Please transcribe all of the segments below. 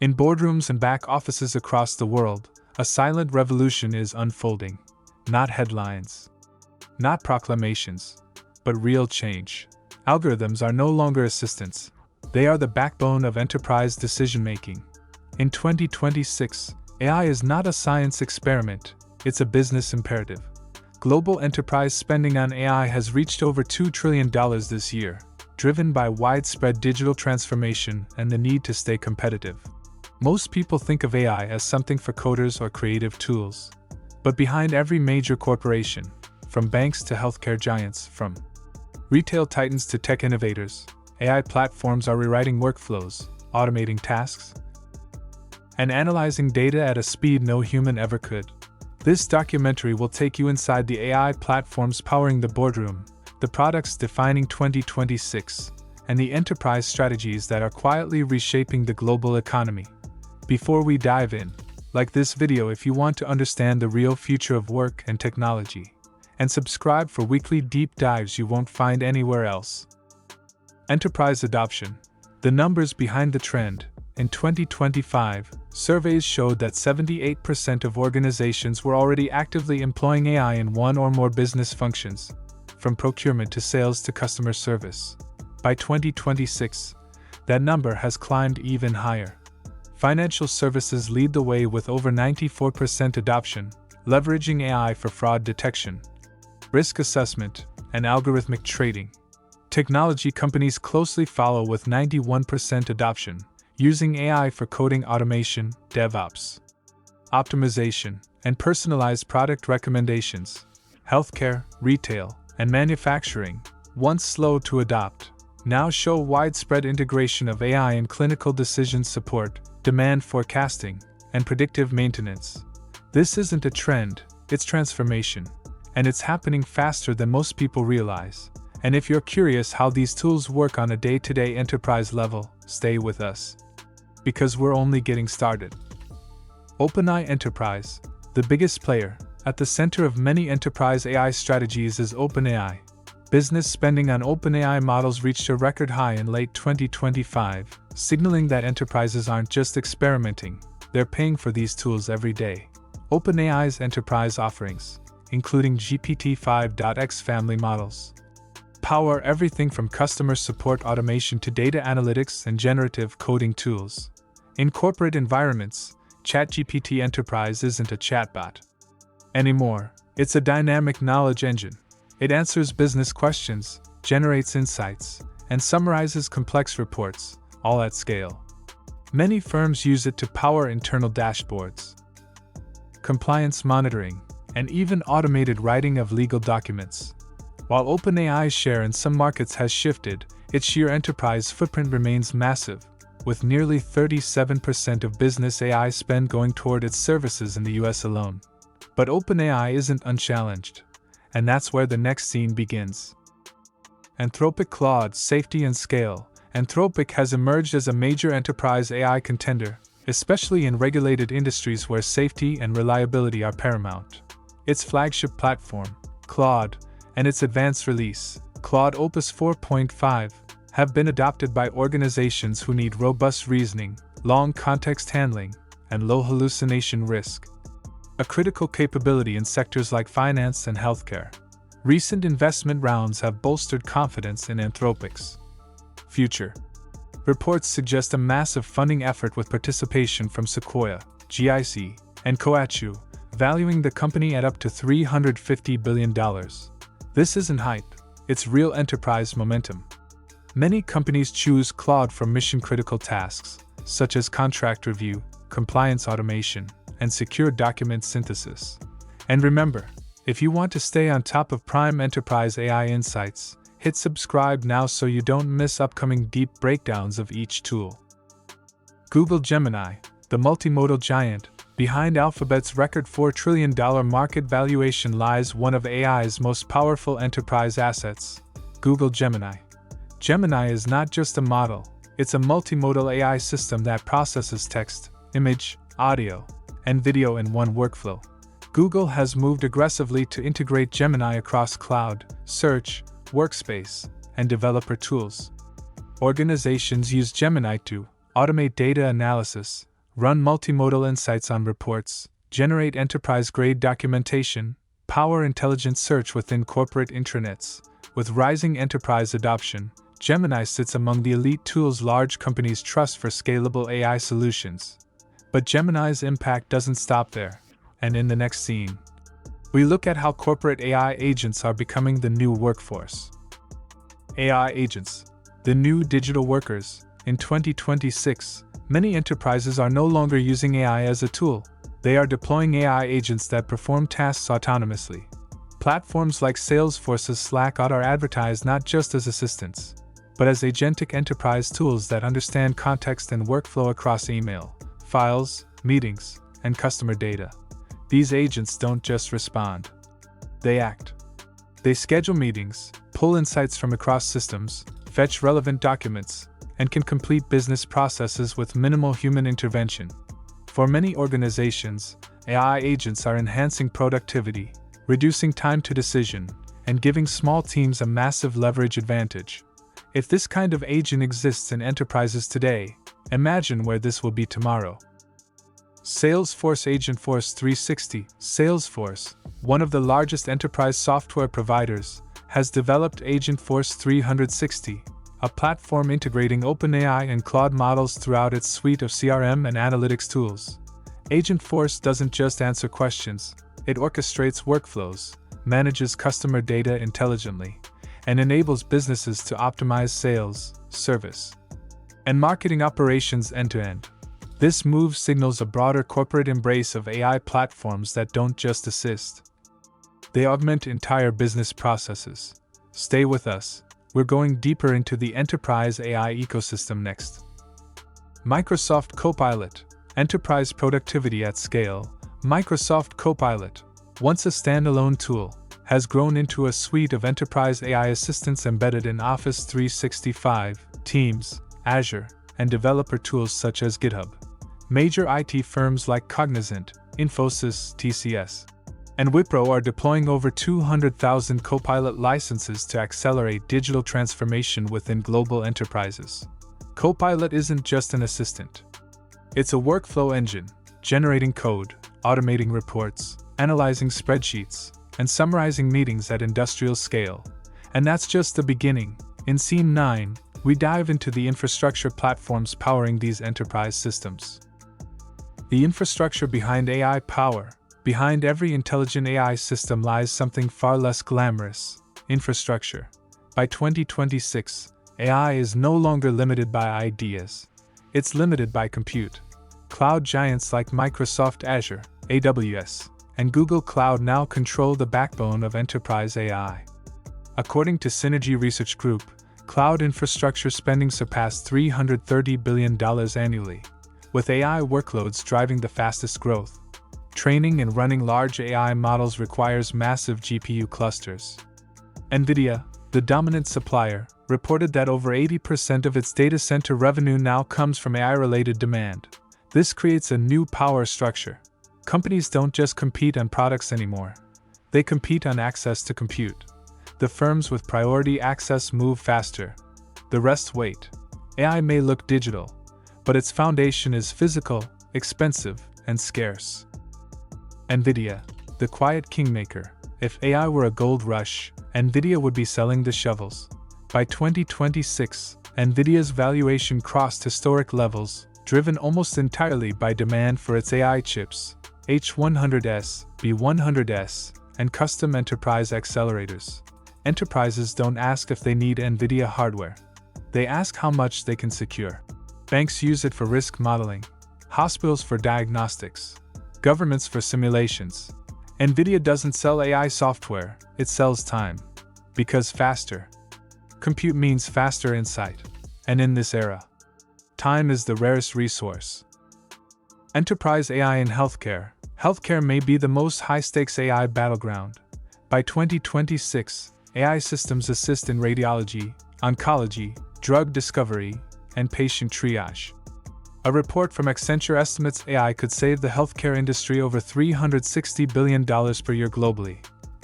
In boardrooms and back offices across the world, a silent revolution is unfolding. Not headlines, not proclamations, but real change. Algorithms are no longer assistants. They are the backbone of enterprise decision-making. In 2026, AI is not a science experiment, it's a business imperative. Global enterprise spending on AI has reached over $2 trillion this year, driven by widespread digital transformation and the need to stay competitive. Most people think of AI as something for coders or creative tools. But behind every major corporation, from banks to healthcare giants, from retail titans to tech innovators, AI platforms are rewriting workflows, automating tasks, and analyzing data at a speed no human ever could. This documentary will take you inside the AI platforms powering the boardroom, the products defining 2026, and the enterprise strategies that are quietly reshaping the global economy. Before we dive in, like this video if you want to understand the real future of work and technology, and subscribe for weekly deep dives you won't find anywhere else. Enterprise adoption. The numbers behind the trend. In 2025, surveys showed that 78% of organizations were already actively employing AI in one or more business functions, from procurement to sales to customer service. By 2026, that number has climbed even higher. Financial services lead the way with over 94% adoption, leveraging AI for fraud detection, risk assessment, and algorithmic trading. Technology companies closely follow with 91% adoption, using AI for coding automation, DevOps, optimization, and personalized product recommendations. Healthcare, retail, and manufacturing, once slow to adopt, now show widespread integration of AI in clinical decision support, demand forecasting, and predictive maintenance. This isn't a trend, it's transformation, and it's happening faster than most people realize. And if you're curious how these tools work on a day-to-day enterprise level, stay with us, because we're only getting started. OpenAI Enterprise, the biggest player, at the center of many enterprise AI strategies is OpenAI. Business spending on OpenAI models reached a record high in late 2025, signaling that enterprises aren't just experimenting, they're paying for these tools every day. OpenAI's enterprise offerings, including GPT-5.x family models, power everything from customer support automation to data analytics and generative coding tools. In corporate environments, ChatGPT Enterprise isn't a chatbot anymore, it's a dynamic knowledge engine. It answers business questions, generates insights, and summarizes complex reports, all at scale. Many firms use it to power internal dashboards, compliance monitoring, and even automated writing of legal documents. While OpenAI's share in some markets has shifted, its sheer enterprise footprint remains massive, with nearly 37% of business AI spend going toward its services in the US alone. But OpenAI isn't unchallenged, and that's where the next scene begins. Anthropic Claude, safety and scale. Anthropic has emerged as a major enterprise AI contender, especially in regulated industries where safety and reliability are paramount. Its flagship platform, Claude, and its advanced release, Claude Opus 4.5, have been adopted by organizations who need robust reasoning, long context handling, and low hallucination risk, a critical capability in sectors like finance and healthcare. Recent investment rounds have bolstered confidence in Anthropic's future. Reports suggest a massive funding effort with participation from Sequoia, GIC, and Coatue, valuing the company at up to $350 billion. This isn't hype, it's real enterprise momentum. Many companies choose Claude for mission-critical tasks, such as contract review, compliance automation, and secure document synthesis. And remember, if you want to stay on top of prime enterprise AI insights, hit subscribe now so you don't miss upcoming deep breakdowns of each tool. Google Gemini, the multimodal giant, behind Alphabet's record $4 trillion market valuation lies one of AI's most powerful enterprise assets, Google Gemini. Gemini is not just a model, it's a multimodal AI system that processes text, image, audio, and video in one workflow. Google has moved aggressively to integrate Gemini across cloud, search, workspace, and developer tools. Organizations use Gemini to automate data analysis, run multimodal insights on reports, generate enterprise-grade documentation, power intelligent search within corporate intranets. With rising enterprise adoption, Gemini sits among the elite tools large companies trust for scalable AI solutions. But Gemini's impact doesn't stop there, and in the next scene, we look at how corporate AI agents are becoming the new workforce. AI agents, the new digital workers. In 2026, many enterprises are no longer using AI as a tool. They are deploying AI agents that perform tasks autonomously. Platforms like Salesforce's Slack are advertised not just as assistants, but as agentic enterprise tools that understand context and workflow across email, files, meetings, and customer data. These agents don't just respond. They act. They schedule meetings, pull insights from across systems, fetch relevant documents, and can complete business processes with minimal human intervention. For many organizations, AI agents are enhancing productivity, reducing time to decision, and giving small teams a massive leverage advantage. If this kind of agent exists in enterprises today, imagine where this will be tomorrow. Salesforce Agentforce 360. Salesforce, one of the largest enterprise software providers, has developed Agentforce 360, a platform integrating OpenAI and Claude models throughout its suite of CRM and analytics tools. Agentforce doesn't just answer questions, it orchestrates workflows, manages customer data intelligently, and enables businesses to optimize sales, service, and marketing operations end-to-end. This move signals a broader corporate embrace of AI platforms that don't just assist. They augment entire business processes. Stay with us. We're going deeper into the enterprise AI ecosystem next. Microsoft Copilot, enterprise productivity at scale. Microsoft Copilot, once a standalone tool, has grown into a suite of enterprise AI assistants embedded in Office 365, Teams, Azure, and developer tools such as GitHub. Major IT firms like Cognizant, Infosys, TCS, and Wipro are deploying over 200,000 Copilot licenses to accelerate digital transformation within global enterprises. Copilot isn't just an assistant. It's a workflow engine, generating code, automating reports, analyzing spreadsheets, and summarizing meetings at industrial scale. And that's just the beginning. In Scene 9, we dive into the infrastructure platforms powering these enterprise systems. The infrastructure behind AI power. Behind every intelligent AI system lies something far less glamorous: infrastructure. By 2026, AI is no longer limited by ideas. It's limited by compute. Cloud giants like Microsoft Azure, AWS, and Google Cloud now control the backbone of enterprise AI. According to Synergy Research Group, cloud infrastructure spending surpassed $330 billion annually, with AI workloads driving the fastest growth. Training and running large AI models requires massive GPU clusters. NVIDIA, the dominant supplier, reported that over 80% of its data center revenue now comes from AI-related demand. This creates a new power structure. Companies don't just compete on products anymore. They compete on access to compute. The firms with priority access move faster. The rest wait. AI may look digital, but its foundation is physical, expensive, and scarce. NVIDIA, the quiet kingmaker. If AI were a gold rush, NVIDIA would be selling the shovels. By 2026, NVIDIA's valuation crossed historic levels, driven almost entirely by demand for its AI chips, H100S, B100S, and custom enterprise accelerators. Enterprises don't ask if they need NVIDIA hardware. They ask how much they can secure. Banks use it for risk modeling, hospitals for diagnostics, governments for simulations. NVIDIA doesn't sell AI software, it sells time. Because faster. Compute means faster insight. And in this era, time is the rarest resource. Enterprise AI in healthcare. Healthcare may be the most high-stakes AI battleground. By 2026, AI systems assist in radiology, oncology, drug discovery, and patient triage. A report from Accenture estimates AI could save the healthcare industry over $360 billion per year globally.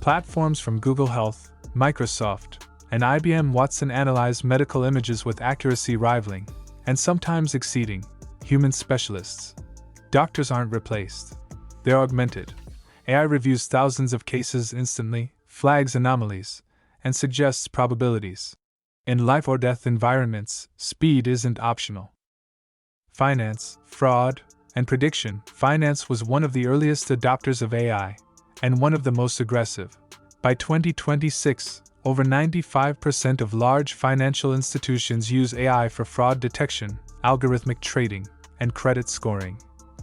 Platforms from Google Health, Microsoft, and IBM Watson analyze medical images with accuracy rivaling, and sometimes exceeding, human specialists. Doctors aren't replaced. They're augmented. AI reviews thousands of cases instantly, flags anomalies, and suggests probabilities. In life or death environments, speed isn't optional. Finance, fraud, and prediction. Finance was one of the earliest adopters of AI, and one of the most aggressive. By 2026, over 95% of large financial institutions use AI for fraud detection, algorithmic trading, and credit scoring.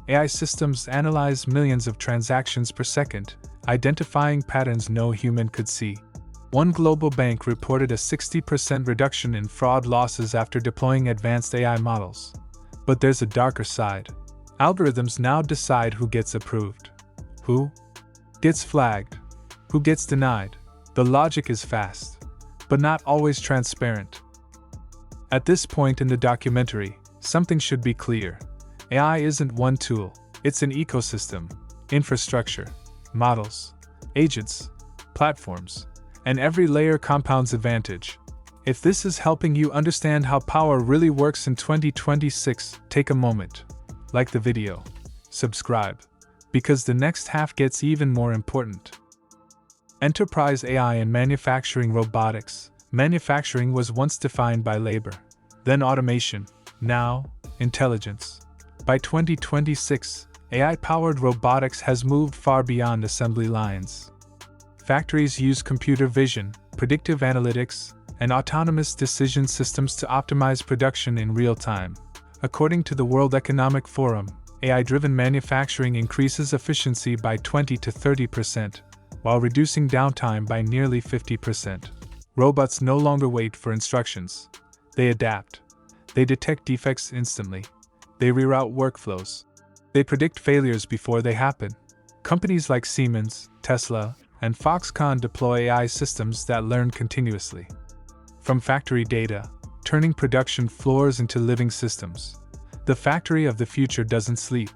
AI systems analyze millions of transactions per second, identifying patterns no human could see. One global bank reported a 60% reduction in fraud losses after deploying advanced AI models. But there's a darker side. Algorithms now decide who gets approved, who gets flagged, who gets denied. The logic is fast, but not always transparent. At this point in the documentary, something should be clear. AI isn't one tool, it's an ecosystem, infrastructure, models, agents, platforms, and every layer compounds advantage. If this is helping you understand how power really works in 2026, take a moment, like the video, subscribe, because the next half gets even more important. Enterprise AI and manufacturing robotics. Manufacturing was once defined by labor, then automation, now intelligence. By 2026, AI-powered robotics has moved far beyond assembly lines. Factories use computer vision, predictive analytics, and autonomous decision systems to optimize production in real time. According to the World Economic Forum, AI-driven manufacturing increases efficiency by 20 to 30%, while reducing downtime by nearly 50%. Robots no longer wait for instructions. They adapt. They detect defects instantly. They reroute workflows. They predict failures before they happen. Companies like Siemens, Tesla, and Foxconn deploy AI systems that learn continuously. From factory data, turning production floors into living systems. The factory of the future doesn't sleep.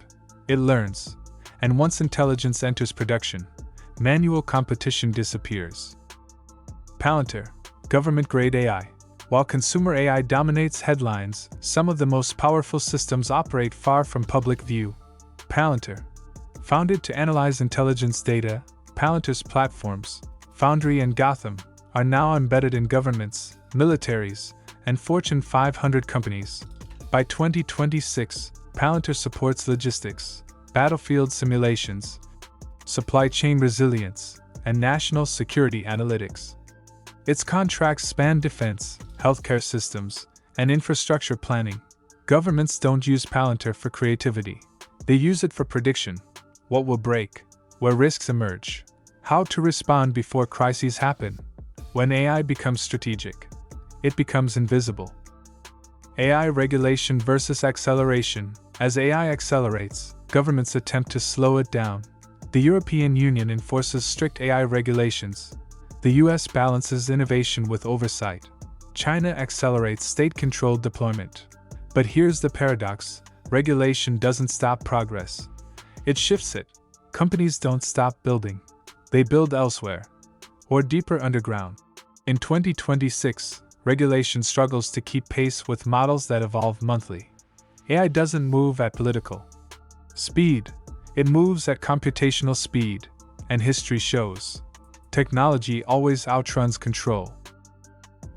It learns. And once intelligence enters production, manual competition disappears. Palantir, government-grade AI. While consumer AI dominates headlines, some of the most powerful systems operate far from public view. Palantir. Founded to analyze intelligence data, Palantir's platforms, Foundry and Gotham, are now embedded in governments, militaries, and Fortune 500 companies. By 2026, Palantir supports logistics, battlefield simulations, supply chain resilience, and national security analytics. Its contracts span defense, healthcare systems, and infrastructure planning. Governments don't use Palantir for creativity. They use it for prediction. What will break? Where risks emerge? How to respond before crises happen? When AI becomes strategic, it becomes invisible. AI regulation versus acceleration. As AI accelerates, governments attempt to slow it down. The European Union enforces strict AI regulations. The US balances innovation with oversight. China accelerates state-controlled deployment. But here's the paradox: regulation doesn't stop progress. It shifts it. Companies don't stop building. They build elsewhere, or deeper underground. In 2026, regulation struggles to keep pace with models that evolve monthly. AI doesn't move at political speed. It moves at computational speed, and history shows. Technology always outruns control.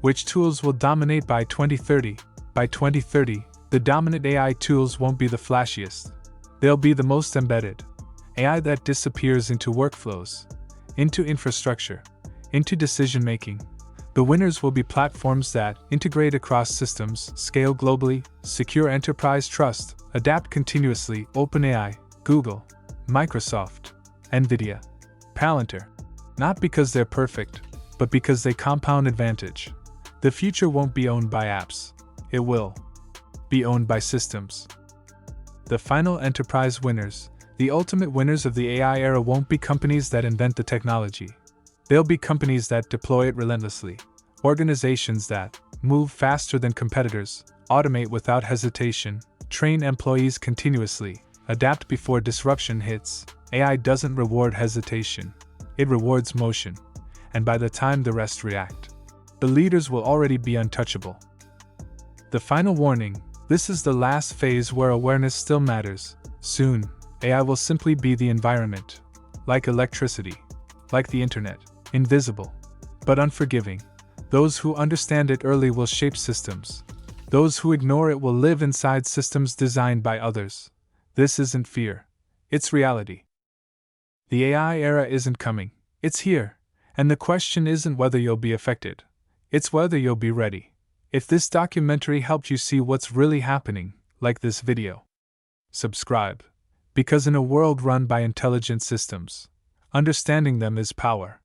Which tools will dominate by 2030? By 2030, the dominant AI tools won't be the flashiest. They'll be the most embedded. AI that disappears into workflows, into infrastructure, into decision-making. The winners will be platforms that integrate across systems, scale globally, secure enterprise trust, adapt continuously. OpenAI, Google, Microsoft, NVIDIA, Palantir. Not because they're perfect, but because they compound advantage. The future won't be owned by apps. It will be owned by systems. The final enterprise winners, the ultimate winners of the AI era, won't be companies that invent the technology. They'll be companies that deploy it relentlessly. Organizations that move faster than competitors, automate without hesitation, train employees continuously, adapt before disruption hits. AI doesn't reward hesitation. It rewards motion. And by the time the rest react, the leaders will already be untouchable. The final warning: this is the last phase where awareness still matters. Soon, AI will simply be the environment. Like electricity. Like the internet. Invisible. But unforgiving. Those who understand it early will shape systems. Those who ignore it will live inside systems designed by others. This isn't fear. It's reality. The AI era isn't coming. It's here. And the question isn't whether you'll be affected. It's whether you'll be ready. If this documentary helped you see what's really happening, like this video. Subscribe. Because in a world run by intelligent systems, understanding them is power.